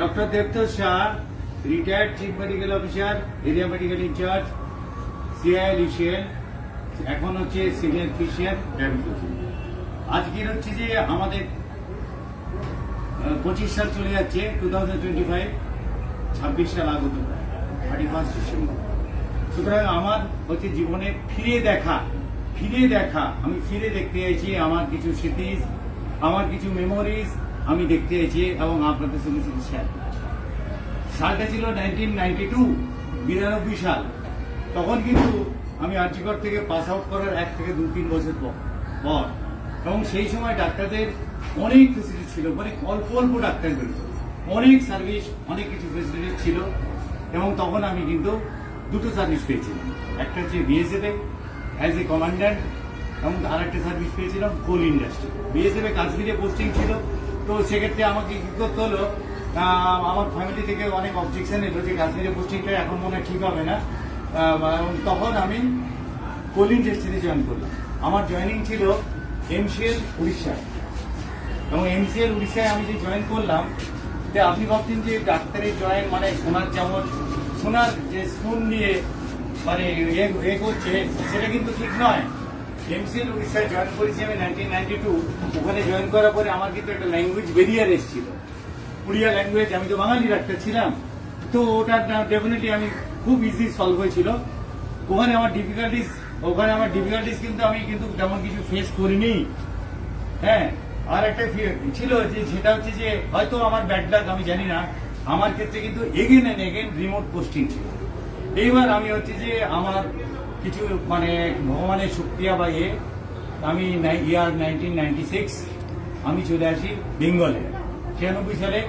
Doctor Debatosh Shah, retired chief medical officer, area medical incharge, CIL, এখন হচ্ছে senior physician diabetes. আজকের হচ্ছে যে আমাদের 25 সাল চলে যাচ্ছে, 2025, 26 সাল আগত, 31 ডিসেম্বর। সুতরাং আমার হচ্ছে জীবনে ফিরে দেখা, আমি ফিরে দেখতে চাইছি আমার কিছু স্মৃতি, আমার কিছু মেমোরিজ আমি দেখতে চাইছি এবং আপনাদের সঙ্গে সেটা শেয়ার করছি। সালটা ছিল 1992 সাল। তখন কিন্তু আমি আরজিকর থেকে পাস আউট করার 1 থেকে 2-3 বছর পর, এবং সেই সময় ডাক্তারদের অনেক ফেসিলিটি ছিল, মানে অল্প অল্প ডাক্তার বেরোত, অনেক সার্ভিস, অনেক কিছু ফেসিলিটি ছিল। এবং তখন আমি কিন্তু দুটো সার্ভিস পেয়েছিলাম, একটা হচ্ছে বিএসএফ অ্যাজ এ কমান্ড্যান্ট, এবং আরেকটা সার্ভিস পেয়েছিলাম কোল ইন্ডাস্ট্রি। বিএসএফ এ কাশ্মীরে পোস্টিং ছিল, তো সেক্ষেত্রে আমাকে কি করতে হলো, আমার ফ্যামিলি থেকে অনেক অবজেকশন এলো যে কাশ্মীরে পোস্টিংটা এখন মনে হয় ঠিক হবে না। তখন আমি কোল ইন্ডাস্ট্রিতে জয়েন করলাম। আমার জয়েনিং ছিল এমসিএল উড়িষ্যায়, এবং এমসিএল উড়িষ্যায় আমি যে জয়েন করলাম, আপনি ভাবছেন যে ডাক্তারের জয়েন মানে সোনার চামচ, সোনার যে স্পুন নিয়ে মানে এ করছে, সেটা কিন্তু ঠিক নয়। এমসিএল উড়িষ্যায় জয়েন করেছি আমি 1992। ওখানে জয়েন করার পরে আমার কিন্তু একটা ল্যাঙ্গুয়েজ ব্যারিয়ার এসেছিল, উড়িয়া ল্যাঙ্গুয়েজ। আমি তো বাঙালি ডাক্তার ছিলাম, তো ওটা ডেফিনেটলি আমি খুব ইজি সলভ হয়েছিল। ওখানে আমার ডিফিকাল্টিস কিন্তু আমি কিন্তু তেমন কিছু ফেস করিনি। হ্যাঁ, আর একটা ছিল যে সেটা হচ্ছে যে হয়তো আমার ব্যাড লাক, আমি জানি না, আমার ক্ষেত্রে কিন্তু again and again remote posting ছিল। এইবার আমি হচ্ছে যে আমার কিছু মানে ভগবানের শুক্রিয়া বা আমি ইয়ার 1996 আমি চলে আসি বেঙ্গলে। 96 সালে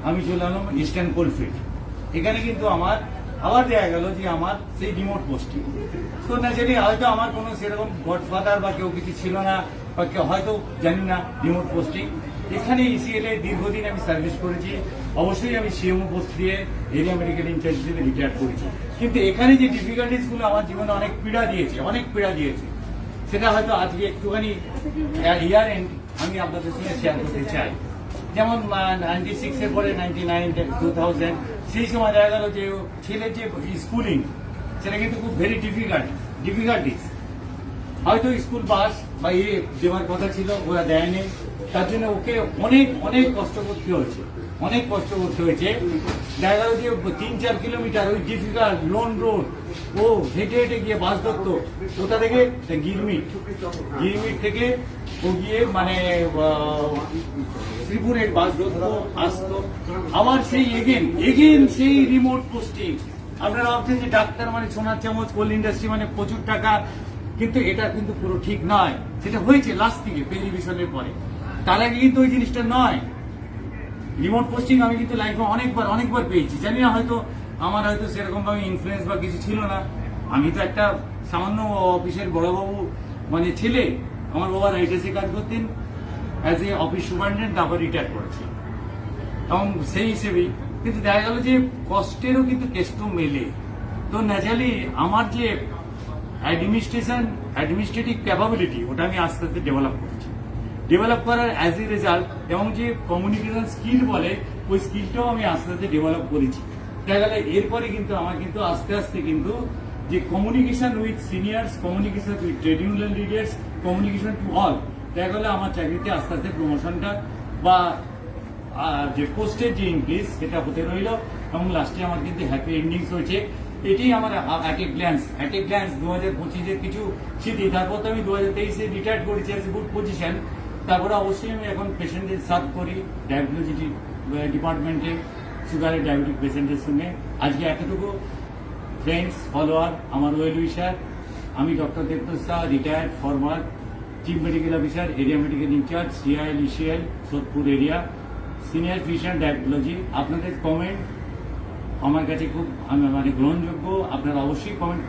আমি চলে এলাম ইস্টার্ন কোলফিল্ড। এখানে কিন্তু আমার আবার দেখা গেল যে আমার সেই রিমোট পোস্টিং। তো ন্যাচারালি হয়তো আমার কোনো সেরকম গডফাদার বা কেউ কিছু ছিল না, বা কেউ হয়তো জানি না রিমোট পোস্টিং। এখানে ইসিএল এ দীর্ঘদিন আমি সার্ভিস করেছি। অবশ্যই আমি সিএমও পোস্ট দিয়ে এরিয়া মেডিকেল ইনচার্জ হিসেবে রিটায়ার করেছি। কিন্তু এখানে যে ডিফিকাল্টিস গুলো আমার জীবনে অনেক পীড়া দিয়েছে, সেটা হয়তো আজকে একটুখানি ইয়ার এন্ড আমি আপনাদের সঙ্গে শেয়ার করতে চাই। যেমন 96 এর পরে 99, 2000 সেই সময় দেখা গেল যে ছেলের যে স্কুলিং, সেটা কিন্তু খুব ভেরি ডিফিকাল্টিস। হয়তো স্কুল বাস বা দেওয়ার কথা ছিল, ওরা দেয়নি। তার জন্য ওকে অনেক কষ্ট করতে হয়েছে। দেখা গেল যে 3-4 কিলোমিটার ওই ডিফিকাল্ট লোন রোড, ও হেঁটে গিয়ে বাস ধরতো। কোথা থেকে? গিরমিট থেকে ও গিয়ে মানে শ্রীপুরের বাস ধরতো, আসতো। আবার সেই এগেন সেই রিমোট পোস্টিং। আপনারা ভাবছেন যে ডাক্তার মানে সোনার চামচ, কোল ইন্ডাস্ট্রি মানে প্রচুর টাকা, কিন্তু এটা কিন্তু পুরো ঠিক নয়। সেটা হয়েছে লাস্ট দিকে পেরিভিশনের পরে, তার আগে কিন্তু ওই জিনিসটা নয়। রিমোট পোস্টিং আমি কিন্তু লাইফে অনেকবার পেয়েছি। জানি না, হয়তো আমার হয়তো সেরকম ভাবে ইনফ্লুয়েন্স বা কিছু ছিল না। আমি তো একটা সামান্য অফিসের বড়বাবু মানে ছেলে। আমার বাবা রাইটার্সে কাজ করতেন অ্যাজ এ অফিস সুপারিনটেন্ডেন্ট, তারপর রিটায়ার করেছে। এবং সেই হিসেবেই কিন্তু দেখা গেল যে কষ্টেরও কিন্তু কেষ্ট মেলে। তো ন্যাচারালি আমার যে অ্যাডমিনিস্ট্রেটিভ ক্যাপাবিলিটি, ওটা আমি আস্তে আস্তে ডেভেলপ করার অ্যাজ এ রেজাল্ট, এবং যে কমিউনিকেশন স্কিল বলে, ওই স্কিলটাও আমি আস্তে আস্তে ডেভেলপ করেছি। দেখা গেল এরপরে কিন্তু আমার কিন্তু আস্তে আস্তে কিন্তু যে communication with seniors, communication with trade union leaders, communication to all, দেখা গেল আমার চাকরিতে আস্তে আস্তে প্রমোশনটা বা যে পোস্টের যে ইনক্রিজ, সেটা হতে রইল। এবং লাস্টে আমার কিন্তু হ্যাপি এন্ডিংস হয়েছে। এটাই আমার অ্যাট এ গ্ল্যান্স 2025-এর কিছু স্মৃতি। তারপর তো আমি 2023-এ রিটায়ার করেছি অ্যাজ এ গুড পজিশন। তারপরে অবশ্যই আমি এখন পেশেন্টদের সার্ভ করি ডায়াবেটোলজি ডিপার্টমেন্টে, সুগারের ডায়াবেটিক পেশেন্টের সঙ্গে। আজকে এতটুকু ফ্রেন্ডস, ফলোয়ার, আমার ওয়েল উইশার, আমি doctor Debatosh Shah, retired former chief medical officer, area medical incharge, CIL Sodepur area, senior physician diabetology. আপনাদের কমেন্ট আমার কাছে খুব মানে গ্রহণযোগ্য। আপনারা অবশ্যই কমেন্ট